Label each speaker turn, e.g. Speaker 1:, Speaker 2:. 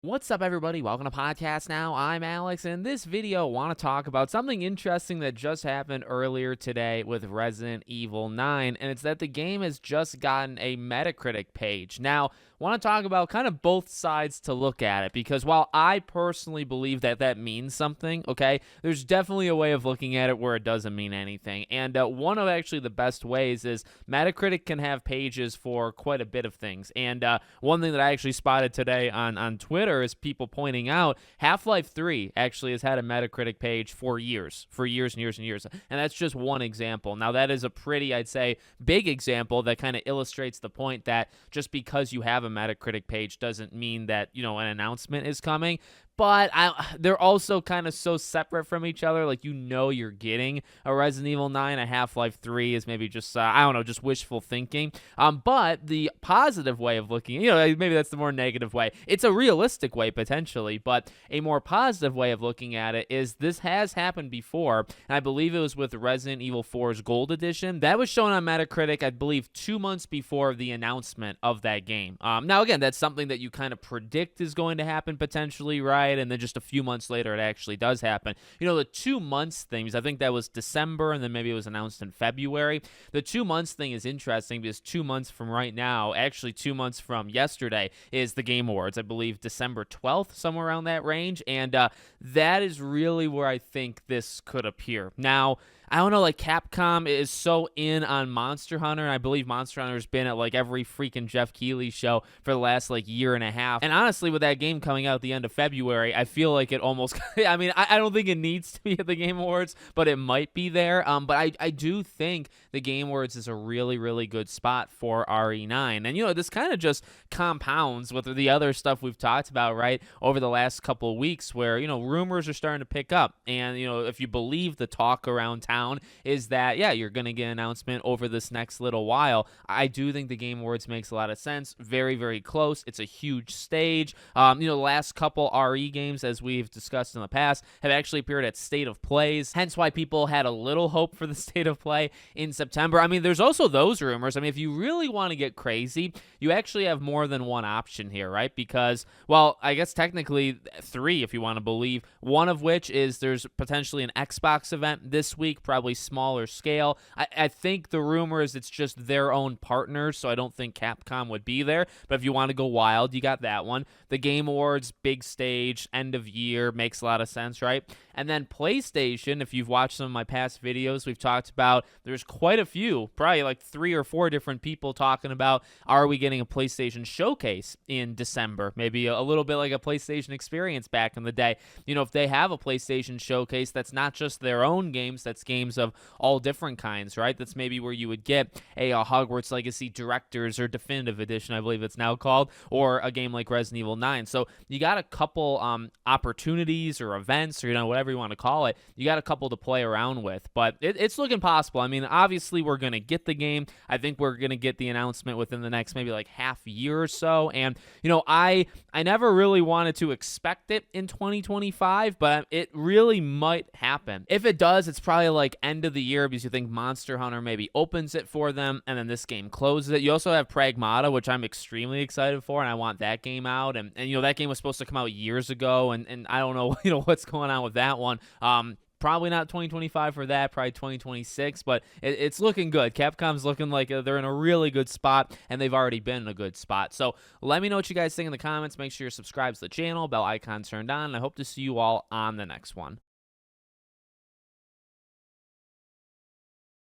Speaker 1: What's up, everybody? Welcome to Podcast Now. I'm Alex, and in this video, I want to talk about something interesting that just happened earlier today with Resident Evil 9, and it's that the game has just gotten a Metacritic page. Now, I want to talk about kind of both sides to look at it, because while I personally believe that that means something, okay, there's definitely a way of looking at it where it doesn't mean anything. And one of actually the best ways is Metacritic can have pages for quite a bit of things. And one thing that I actually spotted today on Twitter is people pointing out Half-Life 3 actually has had a Metacritic page for years and years and years. And that's just one example. Now, that is a pretty, I'd say, big example that kind of illustrates the point that just because you have a Metacritic page doesn't mean that, an announcement is coming. But they're also kind of so separate from each other. Like, you're getting a Resident Evil 9, a Half-Life 3 is maybe just, just wishful thinking. But the positive way of looking, maybe that's the more negative way. It's a realistic way, potentially. But a more positive way of looking at it is this has happened before. And I believe it was with Resident Evil 4's Gold Edition. That was shown on Metacritic, I believe, 2 months before the announcement of that game. Now, again, that's something that you kind of predict is going to happen potentially, right? And then just a few months later, it actually does happen. The 2 months thing, because I think that was December, and then maybe it was announced in February. The 2 months thing is interesting because 2 months from right now, actually 2 months from yesterday, is the Game Awards. I believe December 12th, somewhere around that range. And that is really where I think this could appear. Now, I don't know, like, Capcom is so in on Monster Hunter, and I believe Monster Hunter's been at, like, every freaking Jeff Keighley show for the last, like, year and a half. And honestly, with that game coming out at the end of February, I feel like it almost, I don't think it needs to be at the Game Awards, but it might be there. But I do think the Game Awards is a really, really good spot for RE9. And, this kind of just compounds with the other stuff we've talked about, right, over the last couple of weeks where, rumors are starting to pick up. And, if you believe the talk around town, is that, yeah, you're going to get an announcement over this next little while. I do think the Game Awards makes a lot of sense. Very, very close. It's a huge stage. The last couple RE games, as we've discussed in the past, have actually appeared at State of Plays, hence why people had a little hope for the State of Play in September. There's also those rumors. If you really want to get crazy, you actually have more than one option here, right? Because, well, I guess technically 3, if you want to believe, one of which is there's potentially an Xbox event this week, probably smaller scale. I think the rumor is it's just their own partners, so I don't think Capcom would be there. But if you want to go wild, you got that one. The Game Awards, big stage, end of year, makes a lot of sense, right? And then PlayStation, if you've watched some of my past videos, we've talked about there's quite a few, probably like 3 or 4 different people talking about, are we getting a PlayStation showcase in December? Maybe a little bit like a PlayStation experience back in the day. If they have a PlayStation showcase, that's not just their own games, that's games of all different kinds, right? That's maybe where you would get a Hogwarts Legacy Director's or Definitive Edition, I believe it's now called, or a game like Resident Evil 9. So you got a couple opportunities or events, or whatever you want to call it. You got a couple to play around with, but it's looking possible. Obviously we're going to get the game. I think we're going to get the announcement within the next maybe like half year or so. And I never really wanted to expect it in 2025, but it really might happen. If it does, it's probably like end of the year because you think Monster Hunter maybe opens it for them and then this game closes it. You also have Pragmata, which I'm extremely excited for, and I want that game out. And that game was supposed to come out years ago, and I don't know what's going on with that one. Probably not 2025 for that, probably 2026, but it's looking good. Capcom's looking like they're in a really good spot, and they've already been in a good spot. So let me know what you guys think in the comments. Make sure you're subscribed to the channel, bell icon turned on, and I hope to see you all on the next one.